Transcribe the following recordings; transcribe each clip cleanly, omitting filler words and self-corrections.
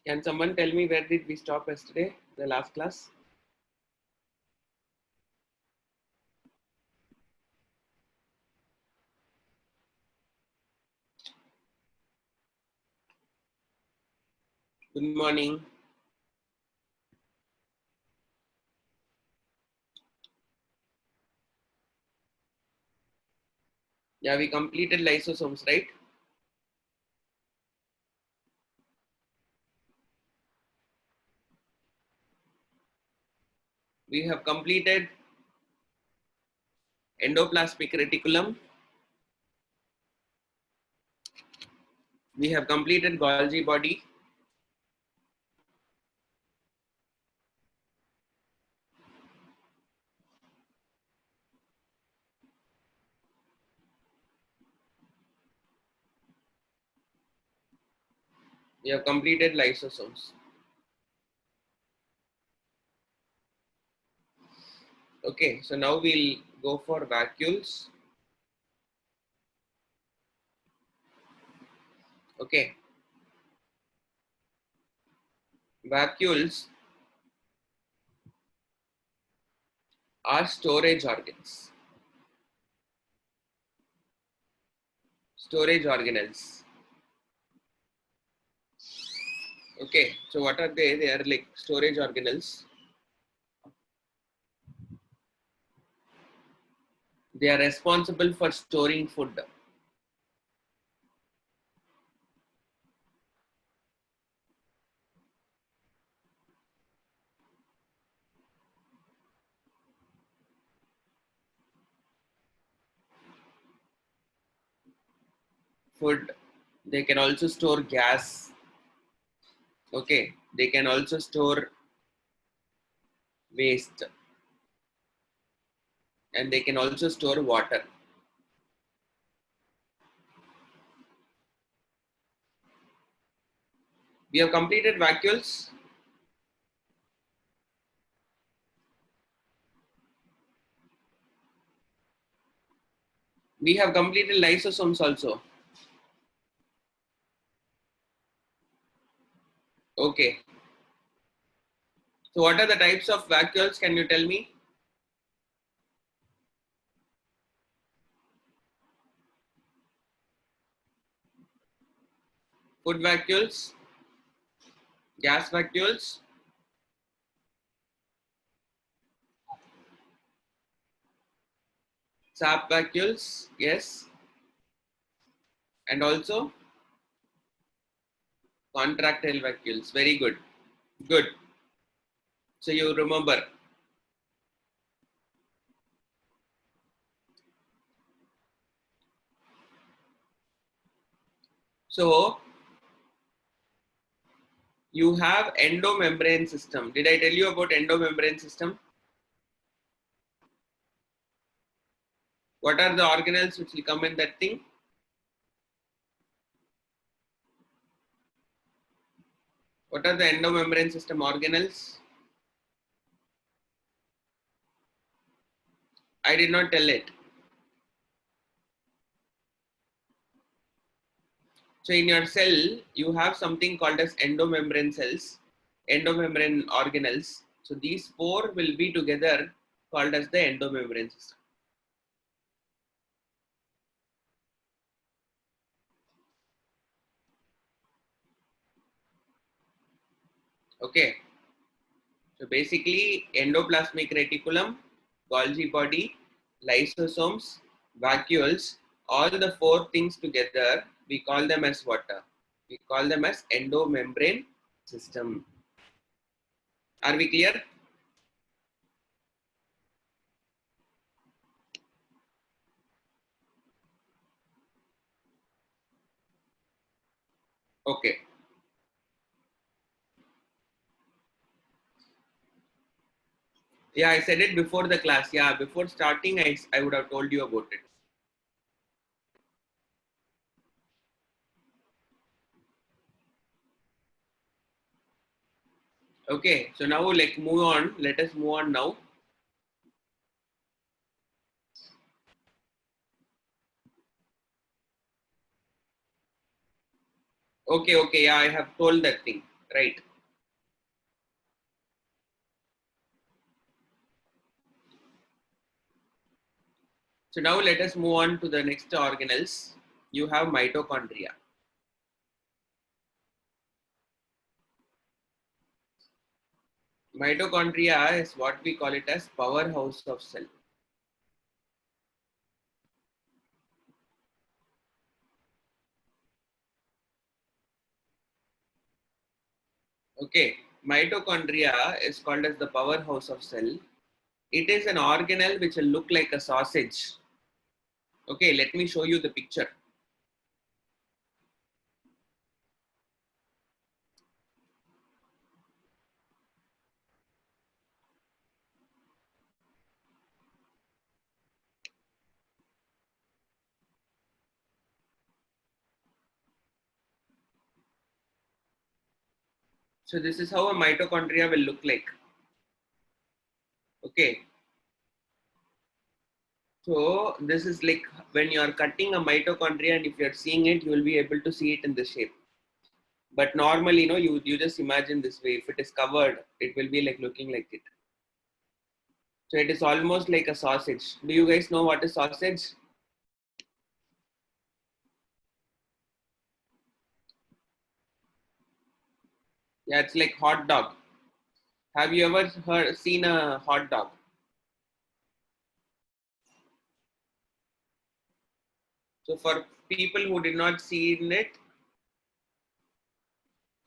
Can someone tell me where did we stop yesterday, the last class? Good morning. Yeah, we completed lysosomes, right? We have completed endoplasmic reticulum. We have completed Golgi body. We have completed lysosomes. Okay, so now we'll go for vacuoles. Okay. Vacuoles are storage organs. Storage organelles. Okay, so what are they? They are like storage organelles. They are responsible for storing food. Food. They can also store gas. Okay, they can also store waste, and they can also store water. We have completed vacuoles. We have completed lysosomes also. Okay. So what are the types of vacuoles? Can you tell me? Food vacuoles, gas vacuoles, sap vacuoles, yes, and also contractile vacuoles. Very good. Good. So you remember. So you have endomembrane system. Did I tell you about endomembrane system? What are the organelles which will come in that thing? What are the endomembrane system organelles? I did not tell it. So in your cell, you have something called as endomembrane cells, endomembrane organelles. So these four will be together called as the endomembrane system. Okay. So basically endoplasmic reticulum, Golgi body, lysosomes, vacuoles, all the four things together, we call them as what? We call them as endomembrane system. Are we clear? Okay. Yeah, I said it before the class. Yeah, before starting, I would have told you about it. Okay, so now like move on. Let us move on now. Okay, yeah, I have told that thing. right? So now let us move on to the next organelles. You have mitochondria. Mitochondria is what we call it as powerhouse of cell. Okay, mitochondria is called as the powerhouse of cell. It is an organelle which will look like a sausage. Okay, let me show you the picture. So this is how a mitochondria will look like. Okay, so this is like when you are cutting a mitochondria, and if you are seeing it, you will be able to see it in the shape. But normally, you just imagine this way. If it is covered, it will be like looking like it. So it is almost like a sausage. Do you guys know what is sausage? Yeah, it's like hot dog. Have you ever seen a hot dog? So for people who did not see in it,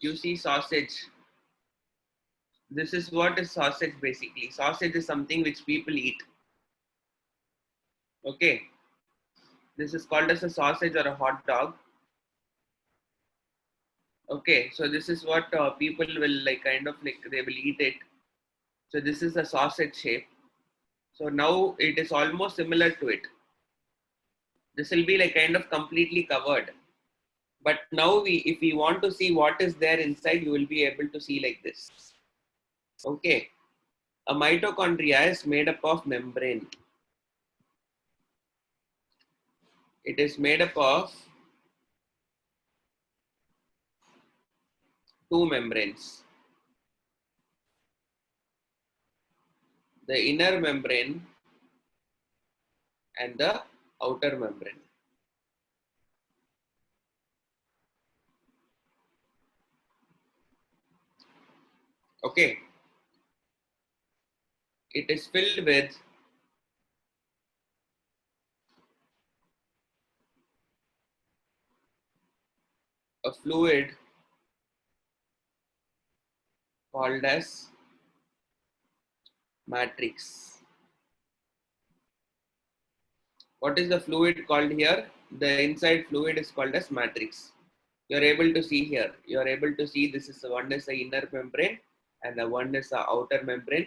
you see sausage. This is what is sausage basically. Sausage is something which people eat. Okay, this is called as a sausage or a hot dog. Okay, so this is what people will like kind of like they will eat it. So this is a sausage shape. So now it is almost similar to it. This will be like kind of completely covered. But now if we want to see what is there inside, you will be able to see like this. Okay, a mitochondria is made up of membrane. It is made up of two membranes. The inner membrane and the outer membrane. Okay, it is filled with a fluid called as matrix. What is the fluid called here? The inside fluid is called as matrix. You are able to see here. You are able to see this is one is the inner membrane and the one is the outer membrane,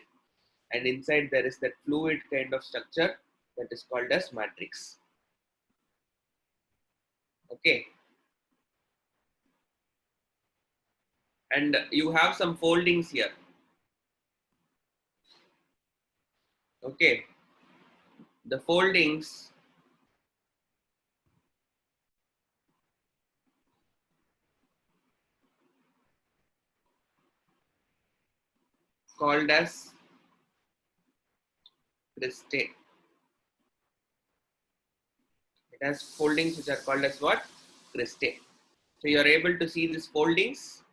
and inside there is that fluid kind of structure that is called as matrix. Okay, and you have some foldings here. Okay, the foldings called as cristae. It has foldings which are called as what? Cristae. So you are able to see these foldings.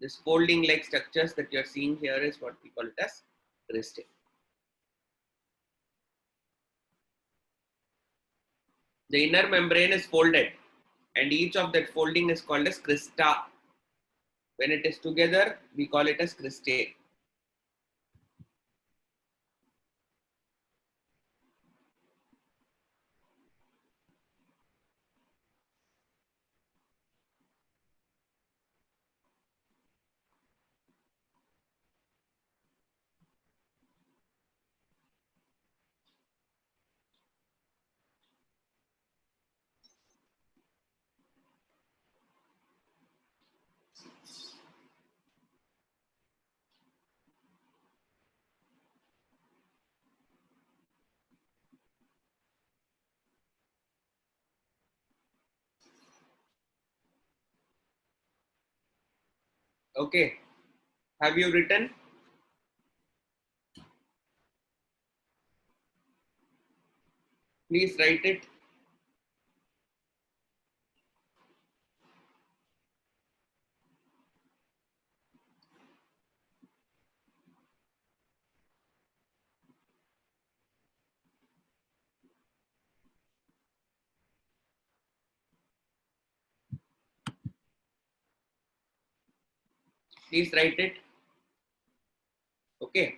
This folding like structures that you are seeing here is what we call it as cristae. The inner membrane is folded, and each of that folding is called as crista. When it is together, we call it as cristae. Okay. Have you written? Please write it. Please write it. Okay.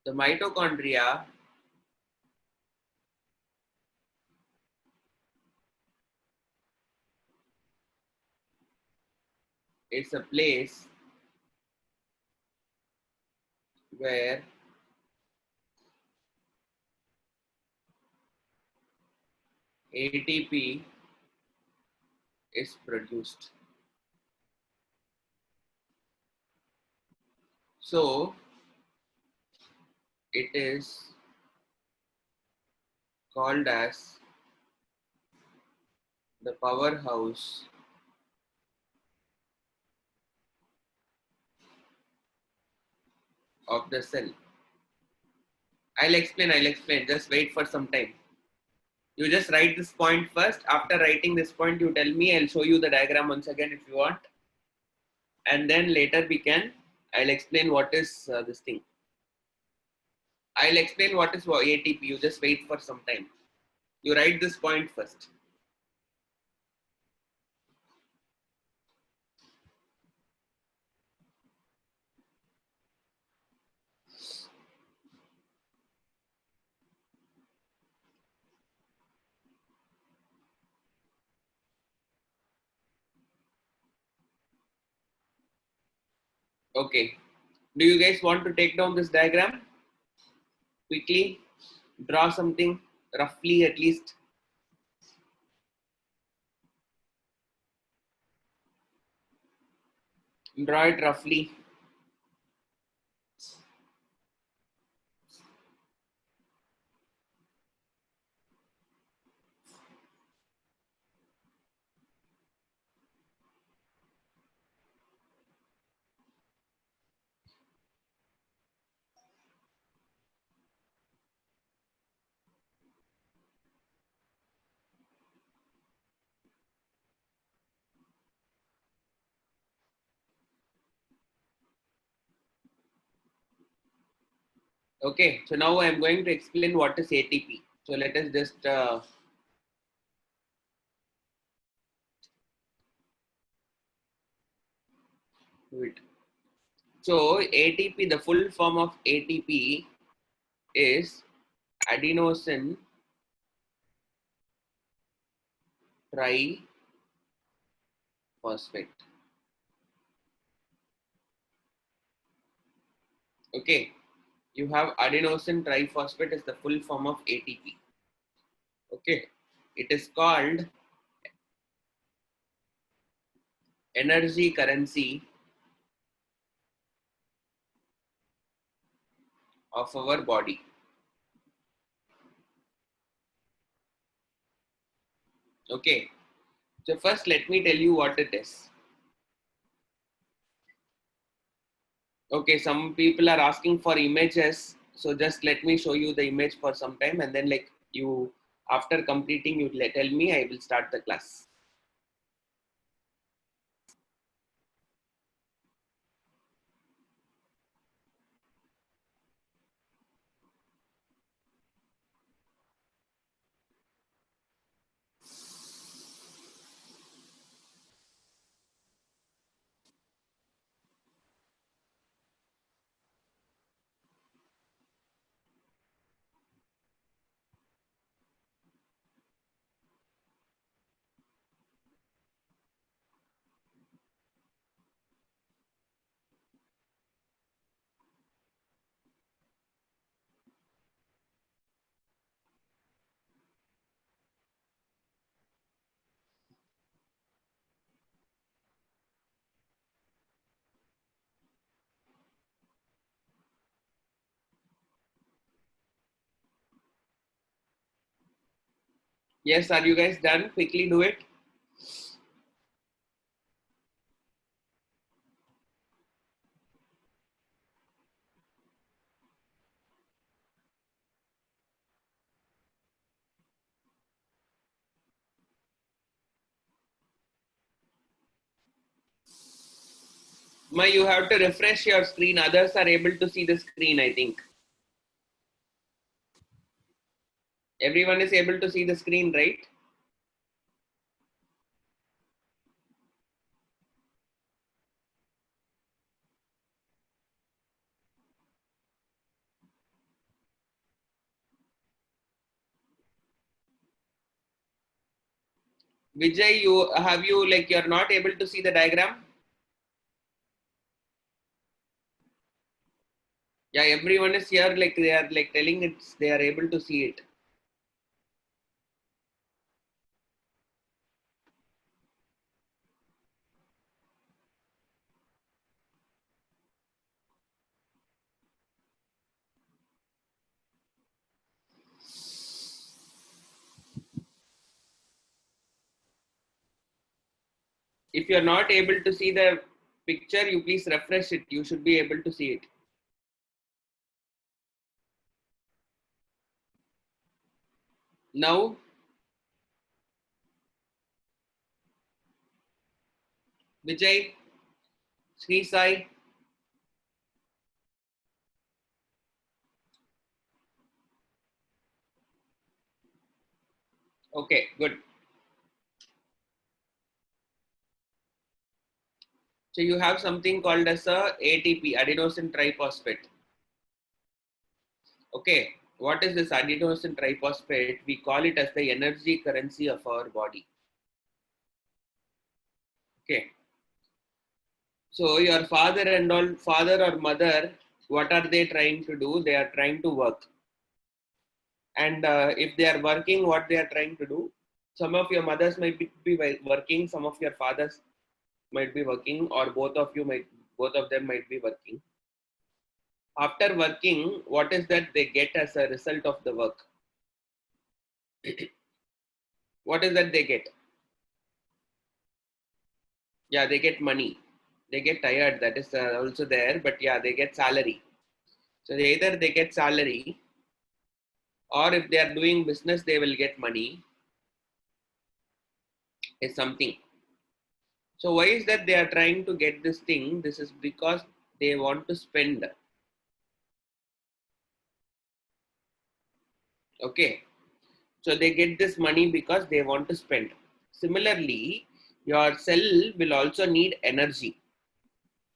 The mitochondria is a place where ATP is produced. So it is called as the powerhouse of the cell. I'll explain. Just wait for some time. You just write this point first. After writing this point, you tell me. I'll show you the diagram once again if you want. And then later I'll explain what is this thing. I'll explain what is ATP. You just wait for some time. You write this point first. Okay. Do you guys want to take down this diagram? Quickly draw something, roughly at least. Draw it roughly. Okay, so now I am going to explain what is ATP. So let us just do it. So ATP, the full form of ATP is adenosine triphosphate. Okay, you have adenosine triphosphate is the full form of ATP. Okay, it is called energy currency of our body. Okay, so first let me tell you what it is. Okay, some people are asking for images, so just let me show you the image for some time, and then like you, after completing, you tell me, I will start the class. Yes, are you guys done? Quickly do it. Ma, you have to refresh your screen. Others are able to see the screen, I think. Everyone is able to see the screen, right? Vijay, you like you're not able to see the diagram? Yeah, everyone is here, like they are like telling it's they are able to see it. If you're not able to see the picture, you please refresh it. You should be able to see it. Now, Vijay, Sri Sai, okay, good. So you have something called as a ATP, adenosine triphosphate. Okay, what is this adenosine triphosphate? We call it as the energy currency of our body. Okay, so your father and all, father or mother, what are they trying to do? They are trying to work. And if they are working, what they are trying to do? Some of your mothers might be working, some of your fathers might be working, or both of them might be working. After working, what is that they get as a result of the work? What is that they get? Yeah, they get money. They get tired. That is also there, but yeah, they get salary. So either they get salary, or if they are doing business, they will get money. Is something. So why is that they are trying to get this thing? This is because they want to spend. Okay. So they get this money because they want to spend. Similarly, your cell will also need energy.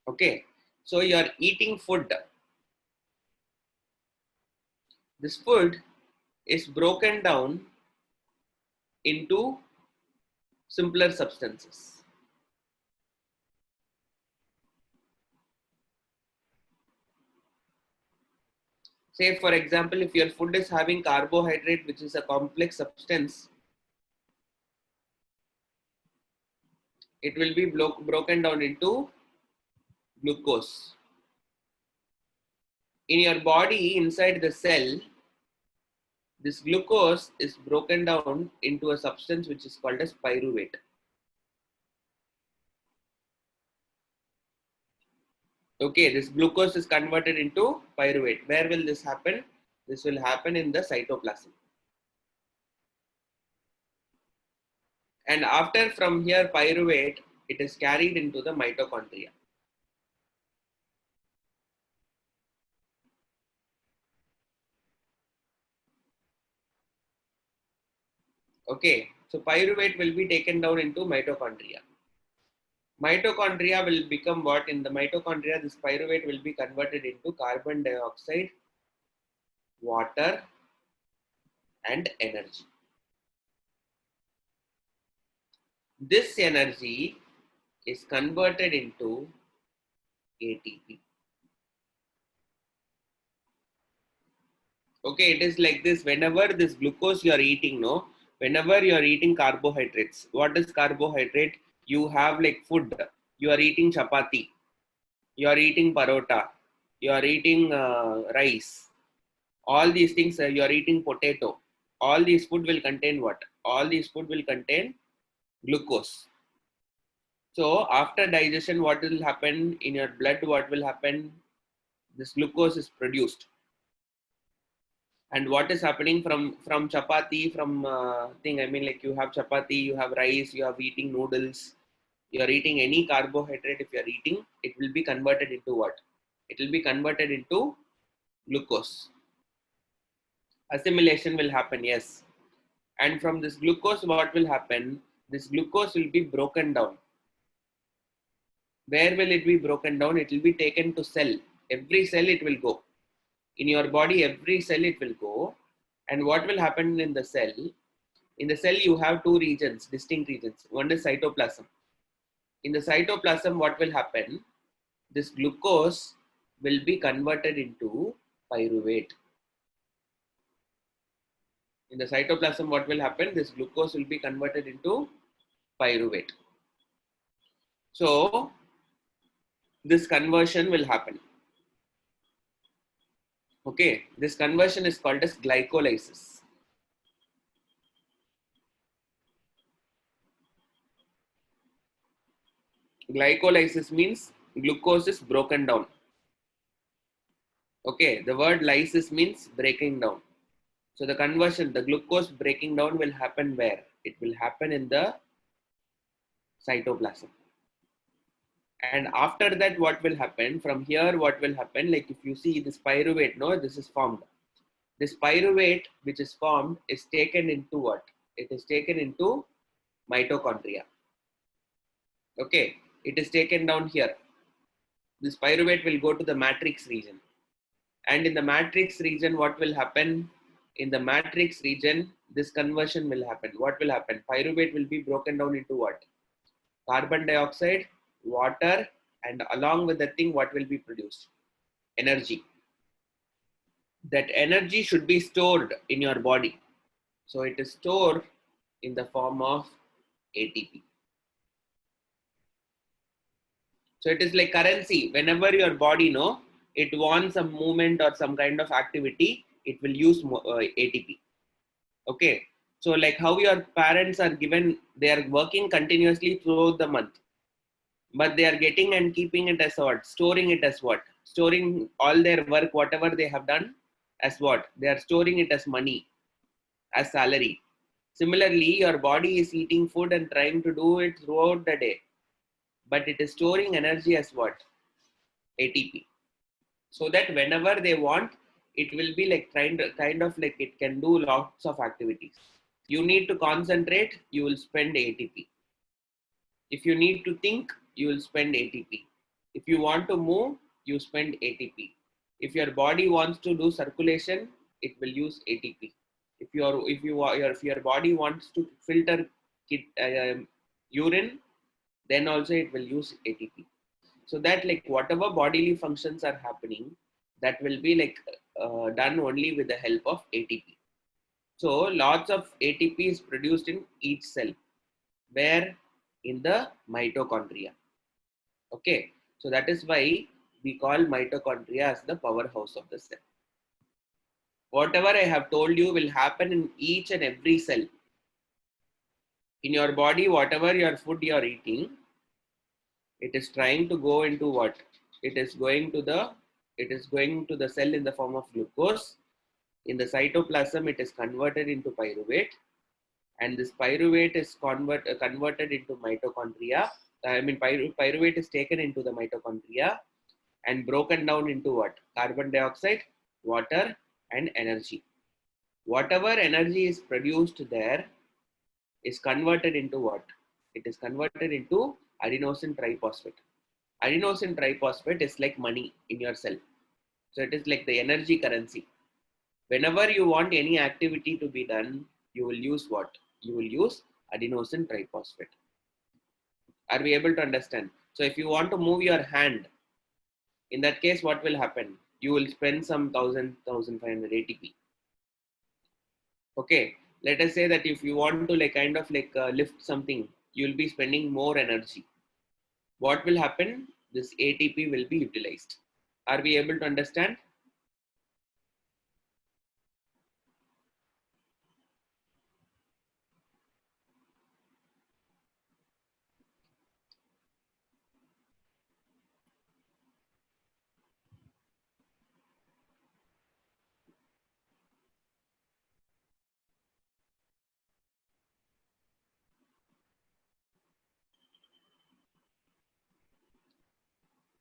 Okay. So you're eating food. This food is broken down into simpler substances. Say, for example, if your food is having carbohydrate, which is a complex substance, it will be broken down into glucose. In your body, inside the cell, this glucose is broken down into a substance which is called as pyruvate. Okay, this glucose is converted into pyruvate. Where will this happen? This will happen in the cytoplasm. And after from here pyruvate, it is carried into the mitochondria. Okay, so pyruvate will be taken down into mitochondria. Mitochondria will become what? In the mitochondria, this pyruvate will be converted into carbon dioxide, water, and energy. This energy is converted into ATP. Okay, it is like this. Whenever this glucose you are eating, no, whenever you are eating carbohydrates, what is carbohydrate? You have like food. You are eating chapati. You are eating parota. You are eating rice. All these things. You are eating potato. All these food will contain what? All these food will contain glucose. So after digestion, what will happen in your blood? What will happen? This glucose is produced. And what is happening from chapati, from thing? I mean, like you have chapati, you have rice, you have eating noodles. You're eating any carbohydrate, if you're eating, it will be converted into what? It will be converted into glucose. Assimilation will happen, yes. And from this glucose, what will happen? This glucose will be broken down. Where will it be broken down? It will be taken to cell. Every cell it will go. In your body, every cell it will go. And what will happen in the cell? In the cell, you have two regions, distinct regions. One is cytoplasm. In the cytoplasm, what will happen? This glucose will be converted into pyruvate. In the cytoplasm, what will happen? This glucose will be converted into pyruvate. So, this conversion will happen. Okay, this conversion is called as glycolysis. Glycolysis means glucose is broken down. Okay, the word lysis means breaking down. So the conversion, the glucose breaking down will happen where? It will happen in the cytoplasm. And after that, what will happen? From here, what will happen? Like if you see this pyruvate, no, this is formed. This pyruvate which is formed is taken into what? It is taken into mitochondria. Okay, it is taken down here. This pyruvate will go to the matrix region. And in the matrix region, what will happen? In the matrix region, this conversion will happen. What will happen? Pyruvate will be broken down into what? Carbon dioxide, water, and along with the thing, what will be produced? Energy. That energy should be stored in your body. So it is stored in the form of ATP. So it is like currency. Whenever your body it wants some movement or some kind of activity, it will use ATP. Okay. So like how your parents are given, they are working continuously throughout the month, but they are getting and keeping it as what? Storing it as what? Storing all their work, whatever they have done as what? They are storing it as money, as salary. Similarly, your body is eating food and trying to do it throughout the day, but it is storing energy as what? ATP. So that whenever they want, it will be like kind of like it can do lots of activities. You need to concentrate, you will spend ATP. If you need to think, you will spend ATP. If you want to move, you spend ATP. If your body wants to do circulation, it will use ATP. If your body wants to filter urine, then also it will use ATP. So that like whatever bodily functions are happening, that will be like done only with the help of ATP. So lots of ATP is produced in each cell, where in the mitochondria. Okay, so that is why we call mitochondria as the powerhouse of the cell. Whatever I have told you will happen in each and every cell. In your body, whatever your food you are eating, it is trying to go into what? It is going to the cell in the form of glucose. In the cytoplasm, it is converted into pyruvate, and this pyruvate is converted into mitochondria. Pyruvate is taken into the mitochondria and broken down into what? Carbon dioxide, water, and energy. Whatever energy is produced there is converted into what? It is converted into adenosine triphosphate. Adenosine triphosphate is like money in your cell. So it is like the energy currency. Whenever you want any activity to be done, you will use what? You will use adenosine triphosphate. Are we able to understand? So if you want to move your hand, in that case, what will happen? You will spend some 1500 ATP. Okay. Let us say that if you want to like kind of like lift something, you will be spending more energy. What will happen? This ATP will be utilized. Are we able to understand?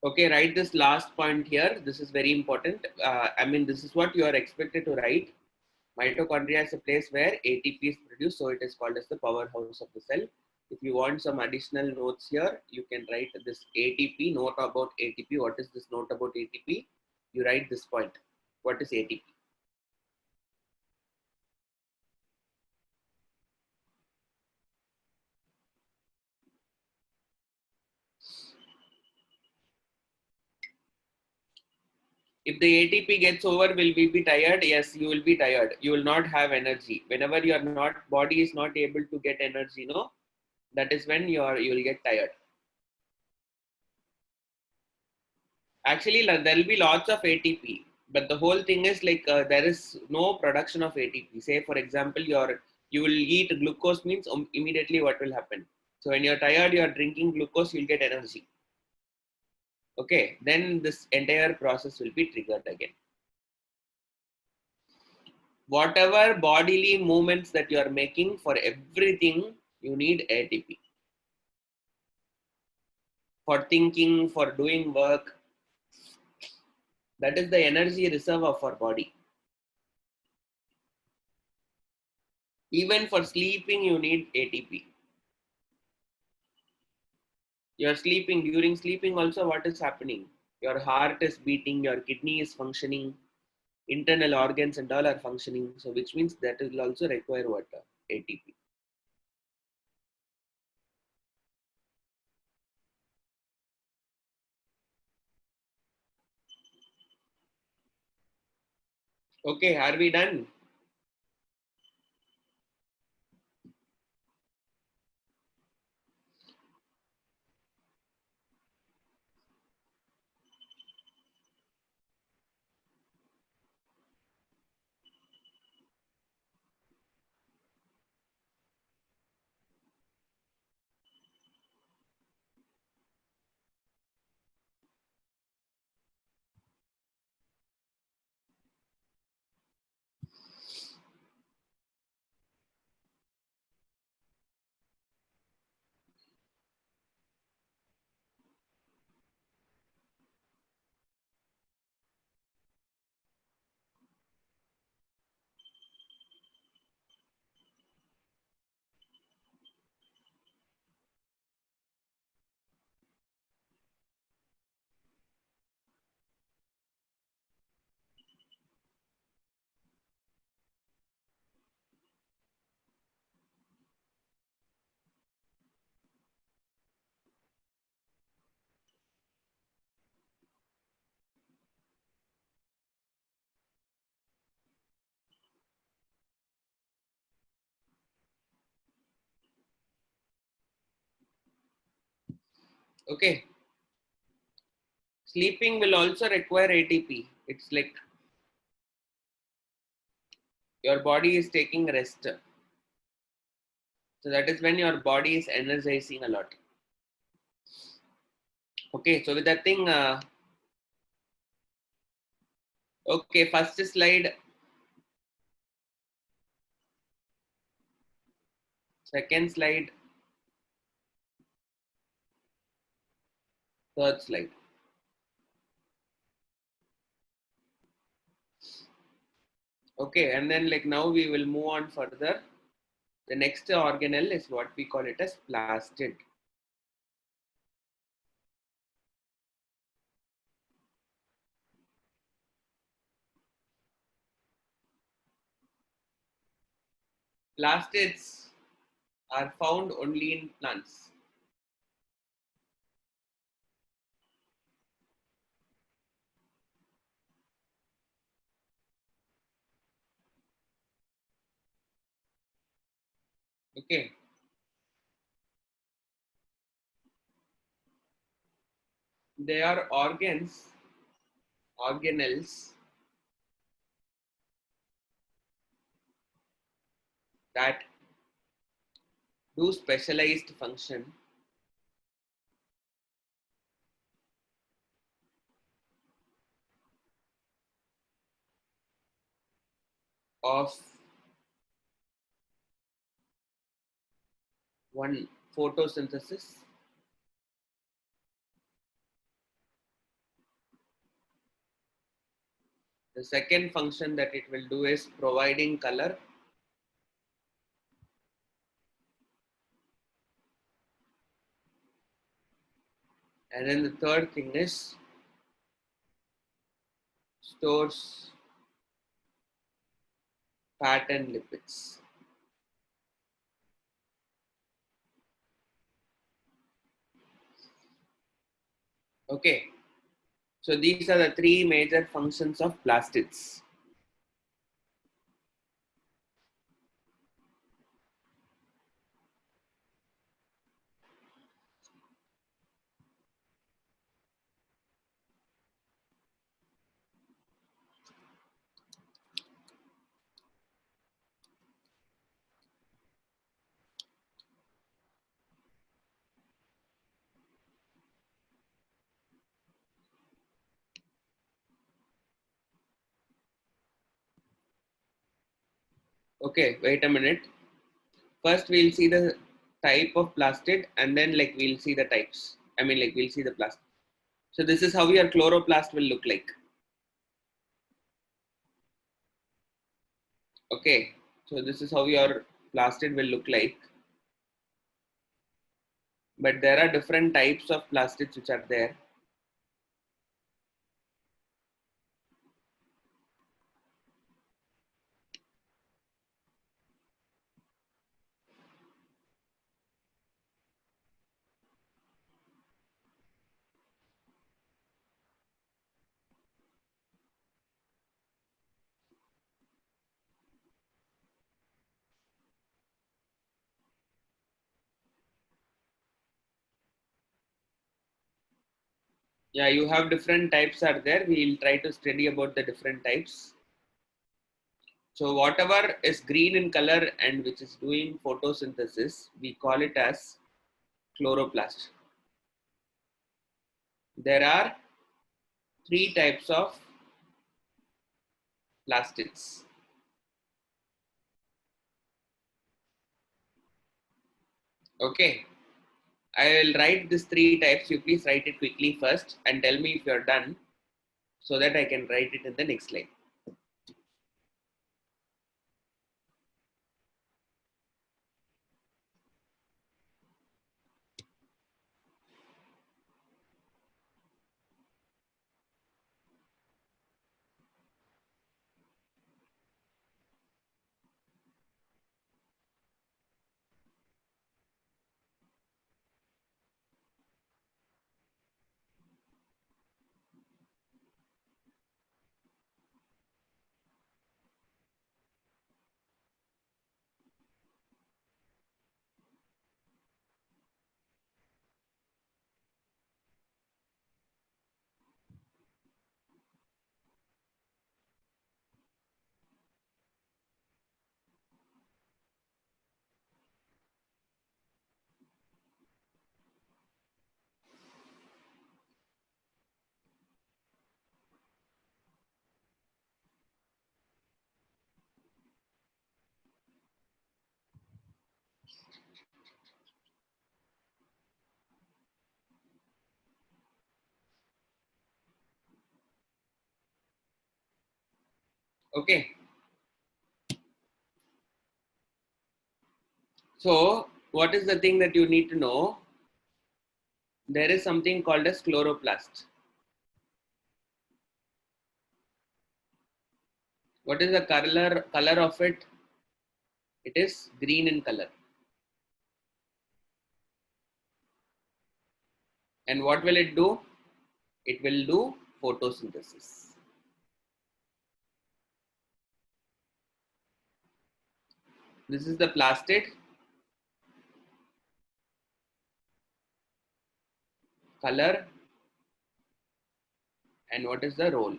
Okay, write this last point here. This is very important. I mean, this is what you are expected to write. Mitochondria is a place where ATP is produced, so it is called as the powerhouse of the cell. If you want some additional notes here, you can write this ATP, note about ATP. What is this note about ATP? You write this point. What is ATP? If the ATP gets over, will we be tired? Yes, you will be tired. You will not have energy. Whenever your not body is not able to get energy, no, that is when you will get tired. Actually, there will be lots of ATP, but the whole thing is like there is no production of ATP. Say, for example, you will eat glucose means immediately what will happen? So when you're tired, you are drinking glucose, you'll get energy. Okay, then this entire process will be triggered again. Whatever bodily movements that you are making, for everything, you need ATP. For thinking, for doing work, that is the energy reserve of our body. Even for sleeping, you need ATP. You're sleeping, during sleeping also what is happening? Your heart is beating, your kidney is functioning, internal organs and all are functioning. So which means that will also require water, ATP. Okay, are we done? Okay, sleeping will also require ATP. It's like your body is taking rest. So that is when your body is energizing a lot. Okay, so with that thing, okay, first slide, second slide, third slide. Okay, and then like now we will move on further. The next organelle is what we call it as plastid. Plastids are found only in plants. Okay. They are organelles that do specialized function of one photosynthesis, The second function that it will do is providing color. And then the third thing is stores fat and lipids. Okay, so these are the three major functions of plastids. Okay, wait a minute. First we'll see the type of plastid and then like we'll see the types. I mean like we'll see the plastid. So this is how your chloroplast will look like. Okay, so this is how your plastid will look like. But there are different types of plastids which are there. Yeah, you have different types are there. We'll try to study about the different types. So whatever is green in color and which is doing photosynthesis, we call it as chloroplast. There are three types of plastids. Okay, I will write these three types. You please write it quickly first and tell me if you're done so that I can write it in the next slide. Okay, so what is the thing that you need to know? There is something called as chloroplast. What is the color of it? It is green in color. And what will it do? It will do photosynthesis. This is the plastid, color, and what is the role?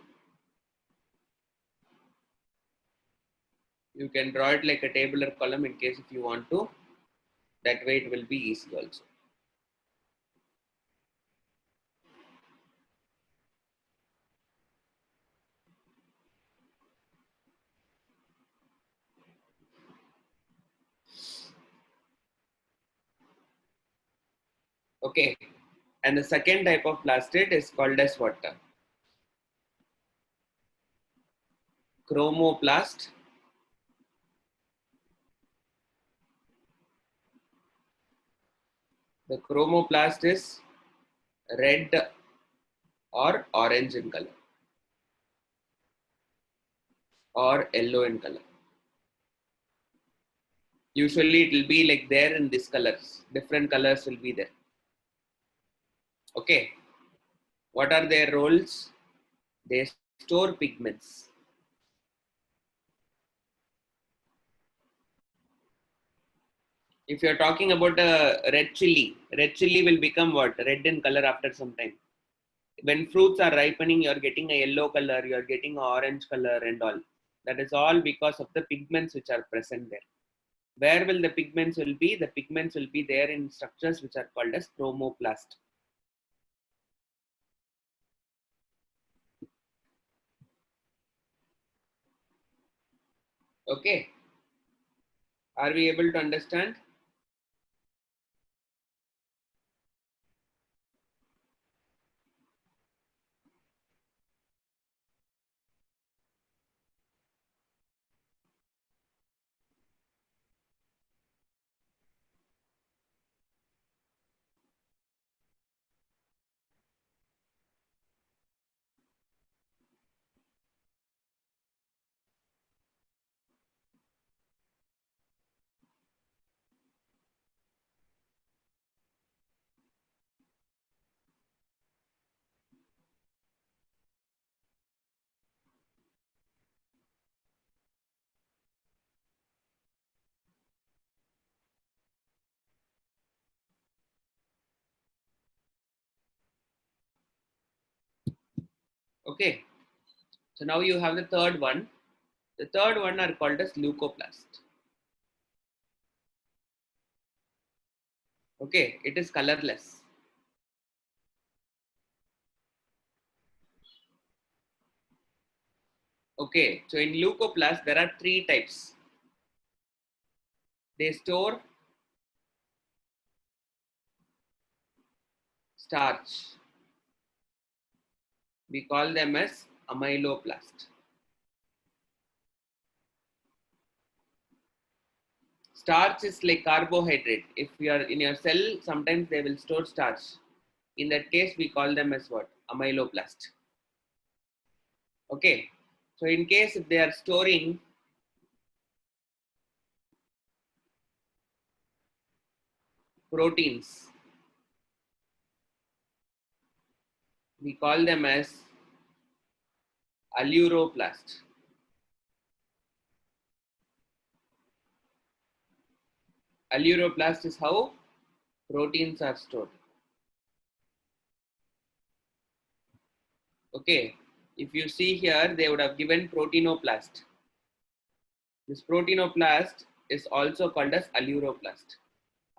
You can draw it like a tabular column in case if you want to. That way it will be easy also. Okay. And the second type of plastid is called as what? chromoplast, the chromoplast is red or orange in color or yellow in color. Usually it will be like there in these colors, different colors will be there. Okay, what are their roles? They store pigments. If you're talking about a red chili will become what? Red in color after some time. When fruits are ripening, you're getting a yellow color, you're getting an orange color and all. That is all because of the pigments which are present there. Where will the pigments will be? The pigments will be there in structures which are called as chromoplast. Okay. Are we able to understand? Okay. So now you have the third one. The third one are called as leucoplast. Okay, it is colorless. Okay, so in leucoplast there are three types. They store starch. We call them as amyloplast. Starch is like carbohydrate. If you are in your cell, sometimes they will store starch. In that case, we call them as what? Amyloplast. Okay. So in case if they are storing proteins, we call them as aleuroplast. Aleuroplast is how proteins are stored. Okay. If you see here, they would have given proteinoplast. This proteinoplast is also called as aleuroplast.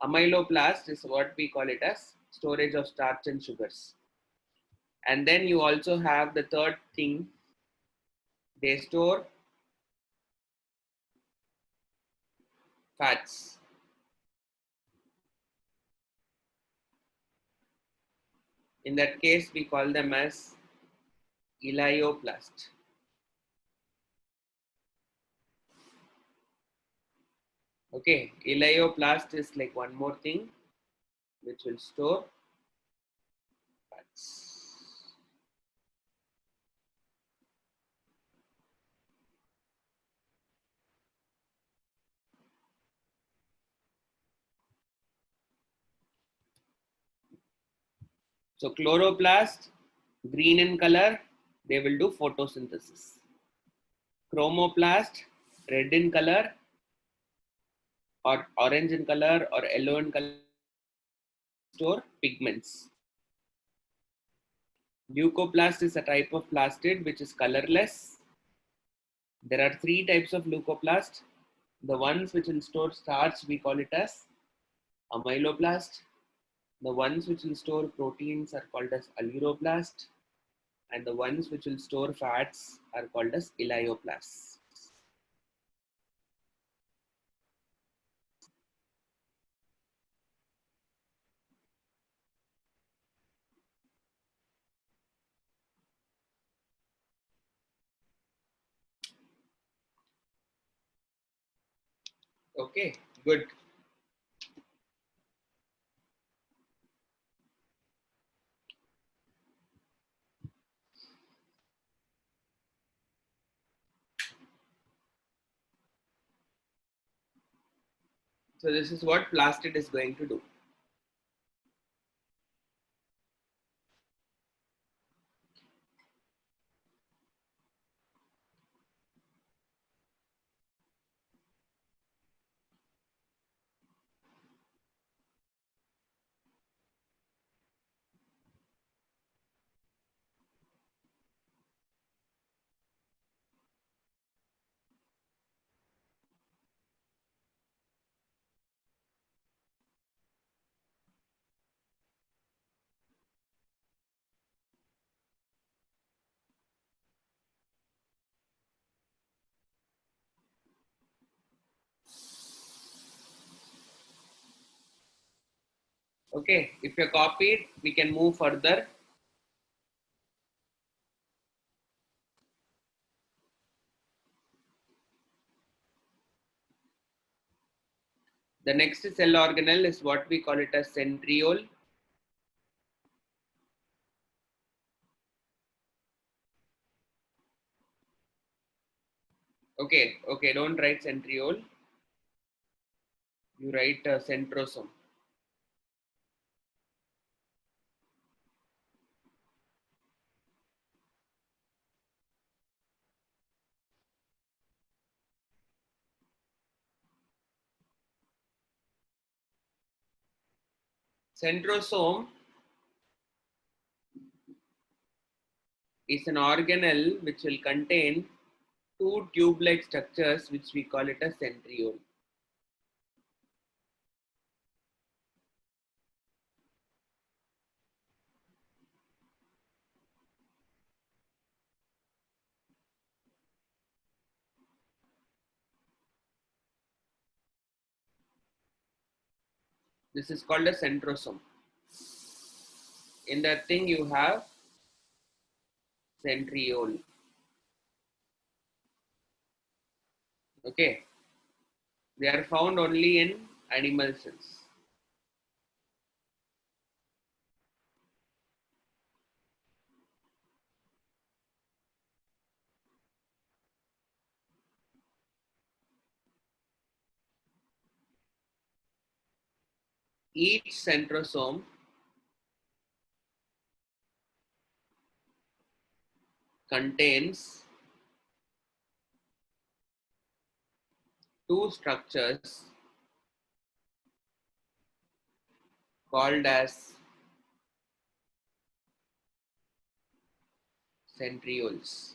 Amyloplast is what we call it as storage of starch and sugars. And then you also have the third thing, they store fats. In that case, we call them as elaioplast. Okay, elaioplast is like one more thing which will store fats. So chloroplast, green in color, they will do photosynthesis. Chromoplast, red in color or orange in color or yellow in color, store pigments. Leucoplast is a type of plastid which is colorless. There are three types of leucoplast. The ones which will store starch, we call it as amyloplast. The ones which will store proteins are called as aleuroplast. And the ones which will store fats are called as elaioplasts. Okay, good. So this is what plastid is going to do. Okay, if you're copied, we can move further. The next cell organelle is what we call it as centriole. Okay, okay, don't write centriole. You write centrosome. Centrosome is an organelle which will contain two tube-like structures which we call it as centriole. This is called a centrosome. In that thing you have centriole. Okay, they are found only in animal cells. Each centrosome contains two structures called as centrioles.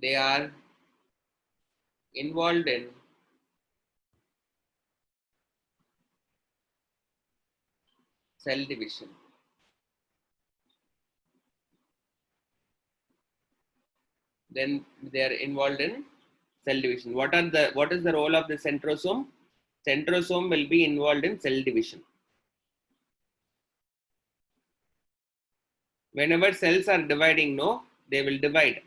They are involved in cell division. Then they are involved in cell division. What is the role of the centrosome? Centrosome will be involved in cell division. Whenever cells are dividing, no, they will divide.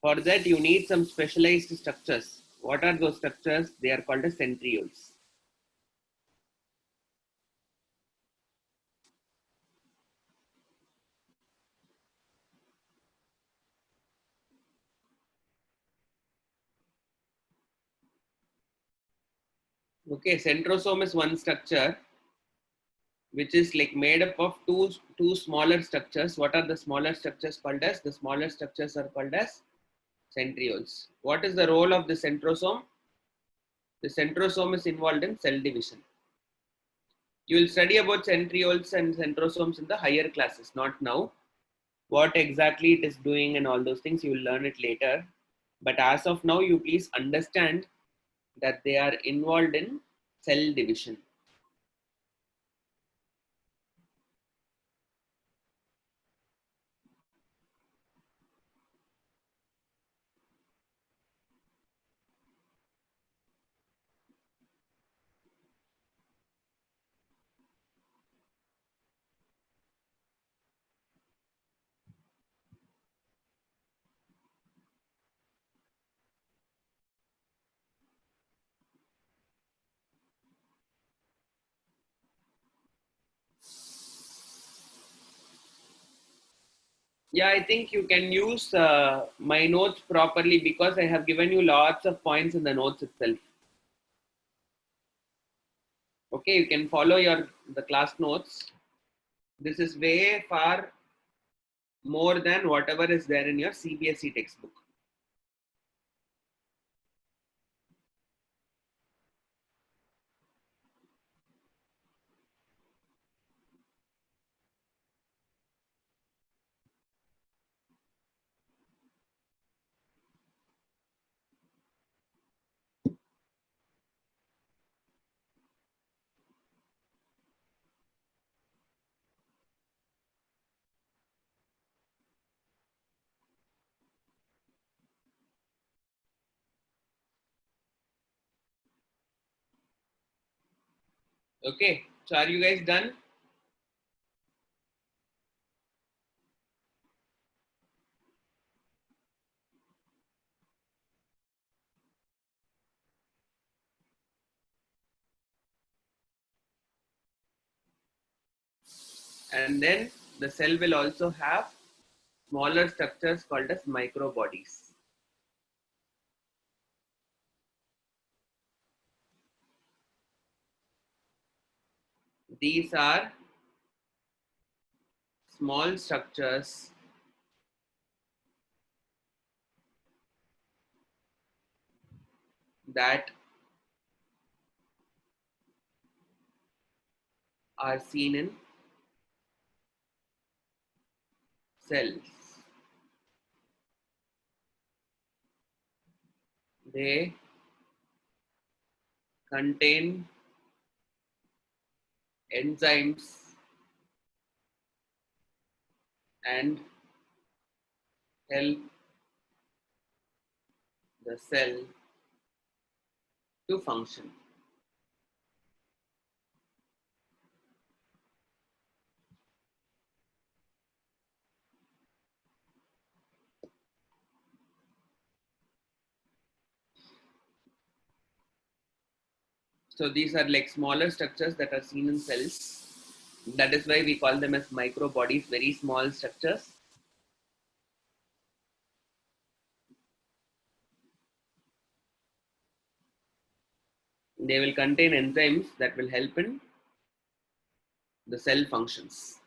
For that, you need some specialized structures. What are those structures? They are called as centrioles. Okay, centrosome is one structure which is like made up of two smaller structures. What are the smaller structures called as? The smaller structures are called as centrioles. What is the role of the centrosome? The centrosome is involved in cell division. You will study about centrioles and centrosomes in the higher classes, not now. What exactly it is doing and all those things, you will learn it later. But as of now, you please understand that they are involved in cell division. Yeah, I think you can use my notes properly because I have given you lots of points in the notes itself. Okay, you can follow the class notes. This is way far more than whatever is there in your CBSE textbook. Okay, so are you guys done? And then the cell will also have smaller structures called as microbodies. These are small structures that are seen in cells. They contain enzymes and help the cell to function. So these are like smaller structures that are seen in cells. That is why we call them as microbodies, very small structures. They will contain enzymes that will help in the cell functions.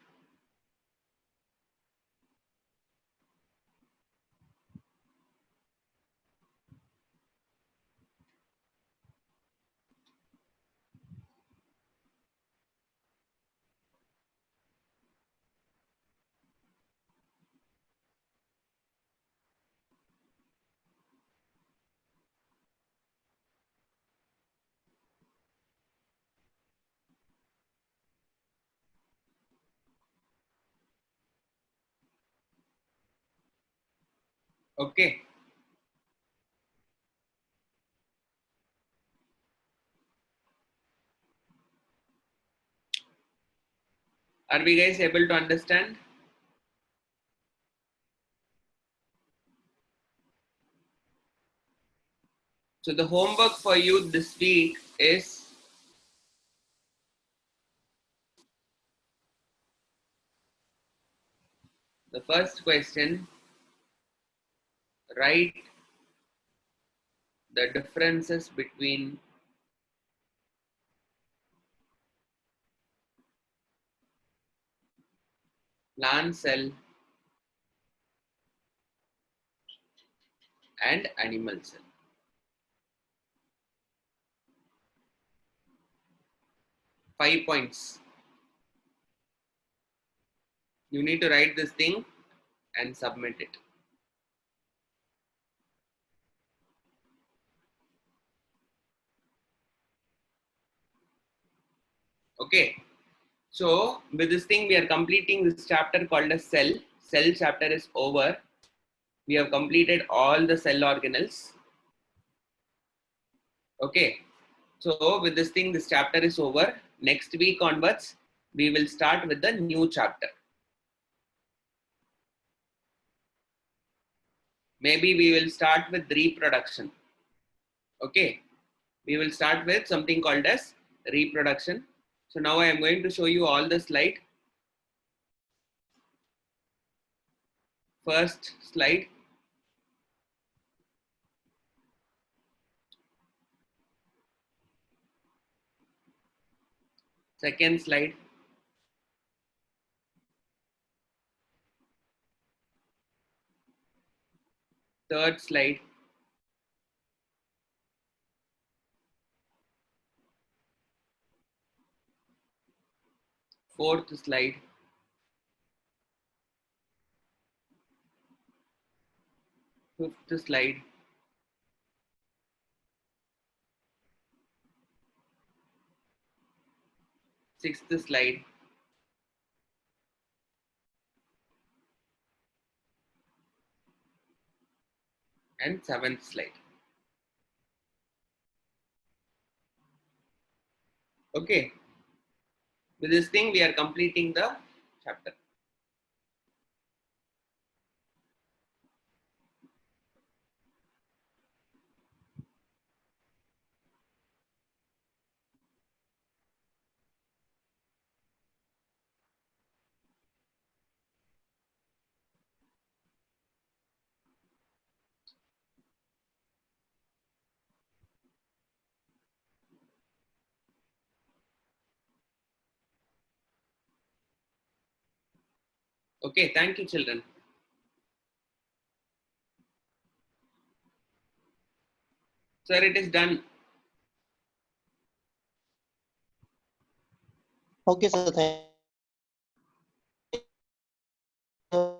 Okay. Are we guys able to understand? So the homework for you this week is the first question. Write the differences between plant cell and animal cell. 5 points. You need to write this thing and submit it. Okay. So with this thing, we are completing this chapter called as cell. Cell chapter is over. We have completed all the cell organelles. Okay. So with this thing, this chapter is over. Next week onwards, we will start with the new chapter. Maybe we will start with reproduction. Okay. We will start with something called as reproduction. So now I am going to show you all the slide. First slide. Second slide. Third slide. Fourth slide. Fifth slide. Sixth slide. And seventh slide. Okay. With this thing, we are completing the chapter. Okay, thank you, children. Sir, it is done. Okay, sir. Thank you.